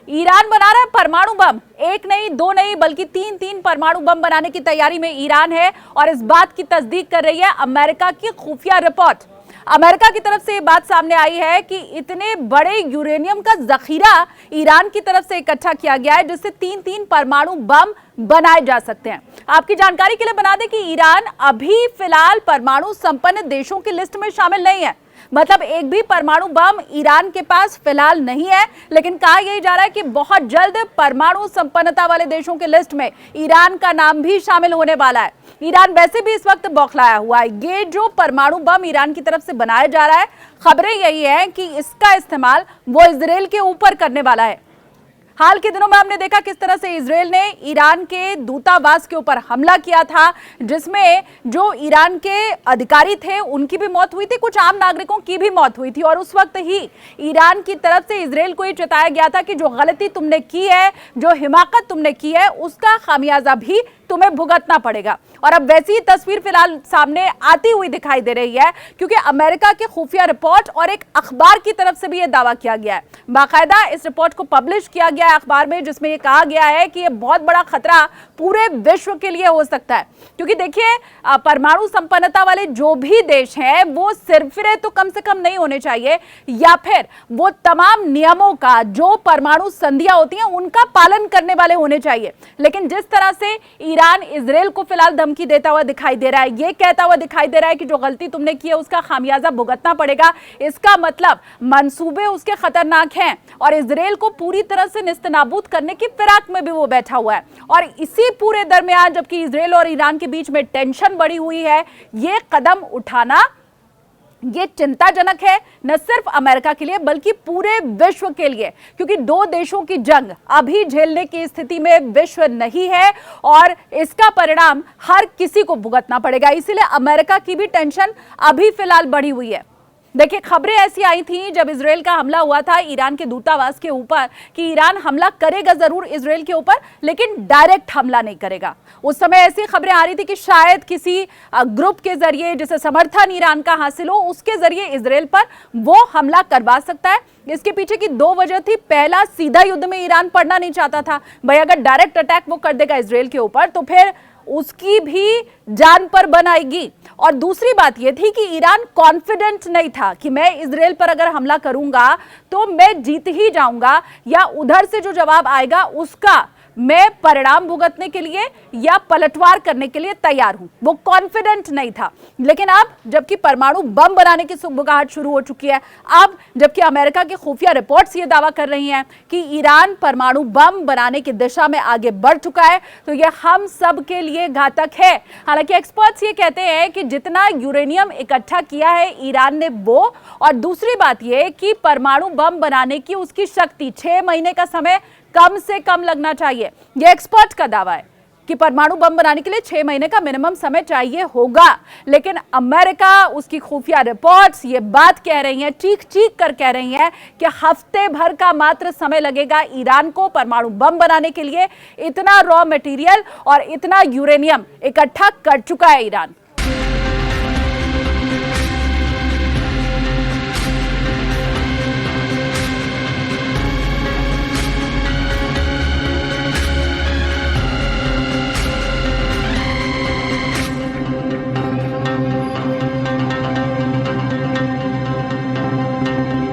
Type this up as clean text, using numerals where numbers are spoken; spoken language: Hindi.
ईरान बना रहा है परमाणु बम। एक नहीं, दो नहीं, बल्कि तीन तीन परमाणु बम बनाने की तैयारी में ईरान है और इस बात की तस्दीक कर रही है अमेरिका की खुफिया रिपोर्ट। अमेरिका की तरफ से ये बात सामने आई है कि इतने बड़े यूरेनियम का जखीरा ईरान की तरफ से इकट्ठा किया गया है जिससे तीन तीन परमाणु बम बनाए जा सकते हैं। आपकी जानकारी के लिए बता दें कि ईरान अभी फिलहाल परमाणु संपन्न देशों की लिस्ट में शामिल नहीं है। मतलब एक भी परमाणु बम ईरान के पास फिलहाल नहीं है, लेकिन कहा यही जा रहा है कि बहुत जल्द परमाणु संपन्नता वाले देशों की लिस्ट में ईरान का नाम भी शामिल होने वाला है। ईरान वैसे भी इस वक्त बौखलाया हुआ है। ये जो परमाणु बम ईरान की तरफ से बनाया जा रहा है, खबरें यही है कि इसका इस्तेमाल वो इजराइल के ऊपर करने वाला है। हाल के दिनों में हमने देखा किस तरह से इजराइल ने ईरान के दूतावास के ऊपर हमला किया था, जिसमें जो ईरान के अधिकारी थे उनकी भी मौत हुई थी, कुछ आम नागरिकों की भी मौत हुई थी। और उस वक्त ही ईरान की तरफ से इजराइल को ये चेताया गया था कि जो गलती तुमने की है, जो हिमाकत तुमने की है, उसका खामियाजा भी तुम्हें भुगतना पड़ेगा। और अब वैसी ही तस्वीर फिलहाल सामने आती हुई दिखाई दे रही है, क्योंकि अमेरिका की खुफिया रिपोर्ट और एक अखबार की तरफ से भी यह दावा किया गया है। बाकायदा इस रिपोर्ट को पब्लिश किया गया है अखबार में, जिसमें यह कहा गया है कि यह बहुत बड़ा खतरा पूरे विश्व के लिए हो सकता है। क्योंकि देखिए, परमाणु संपन्नता वाले जो भी देश हैं वो सिरफिरे तो कम से कम नहीं होने चाहिए, या फिर वो तमाम नियमों का, जो परमाणु संधियां होती हैं उनका पालन करने वाले होने चाहिए। लेकिन जिस तरह से ईरान इजराइल को फिलहाल धमकी देता हुआ दिखाई दे रहा है, ये कहता हुआ दिखाई दे रहा है कि जो गलती तुमने की है उसका खामियाजा भुगतना पड़ेगा, इसका मतलब मंसूबे उसके खतरनाक हैं और इजराइल को पूरी तरह से निस्तनाबूद करने की फिराक में भी वो बैठा हुआ है। और इसी पूरे दरमियान जबकि इजराइल और ईरान के बीच में टेंशन बढ़ी हुई है, ये कदम उठाना ये चिंताजनक है, न सिर्फ अमेरिका के लिए बल्कि पूरे विश्व के लिए। क्योंकि दो देशों की जंग अभी झेलने की स्थिति में विश्व नहीं है और इसका परिणाम हर किसी को भुगतना पड़ेगा। इसीलिए अमेरिका की भी टेंशन अभी फिलहाल बढ़ी हुई है। देखिए, खबरें ऐसी आई थी जब इजराइल का हमला हुआ था ईरान के दूतावास के ऊपर कि ईरान हमला करेगा जरूर इजराइल के ऊपर, लेकिन डायरेक्ट हमला नहीं करेगा। उस समय ऐसी खबरें आ रही थी कि शायद किसी ग्रुप के जरिए, जिसे समर्थन ईरान का हासिल हो, उसके जरिए इजराइल पर वो हमला करवा सकता है। इसके पीछे की दो वजह थी। पहला, सीधा युद्ध में ईरान पड़ना नहीं चाहता था। भाई, अगर डायरेक्ट अटैक वो कर देगा इजराइल के ऊपर तो फिर उसकी भी जान पर बन आएगी। और दूसरी बात यह थी कि ईरान कॉन्फिडेंट नहीं था कि मैं इजराइल पर अगर हमला करूंगा तो मैं जीत ही जाऊंगा, या उधर से जो जवाब आएगा उसका मैं परिणाम भुगतने के लिए या पलटवार करने के लिए तैयार हूं। वो कॉन्फिडेंट नहीं था। लेकिन अब जबकि परमाणु बम बनाने की सुगबुगाहट शुरू हो चुकी है, अब जबकि अमेरिका की खुफिया रिपोर्ट्स ये दावा कर रही हैं कि ईरान परमाणु बम बनाने की दिशा में आगे बढ़ चुका है, तो यह हम सब के लिए घातक है। हालांकि एक्सपर्ट्स ये कहते हैं कि जितना यूरेनियम इकट्ठा किया है ईरान ने वो, और दूसरी बात यह कि परमाणु बम बनाने की उसकी शक्ति 6 महीने का समय कम से कम लगना चाहिए। यह एक्सपर्ट का दावा है कि परमाणु बम बनाने के लिए 6 महीने का मिनिमम समय चाहिए होगा। लेकिन अमेरिका, उसकी खुफिया रिपोर्ट्स ये बात कह रही हैं, चीख चीख कर कह रही हैं कि हफ्ते भर का मात्र समय लगेगा ईरान को परमाणु बम बनाने के लिए। इतना रॉ मटेरियल और इतना यूरेनियम इकट्ठा कर चुका है ईरान।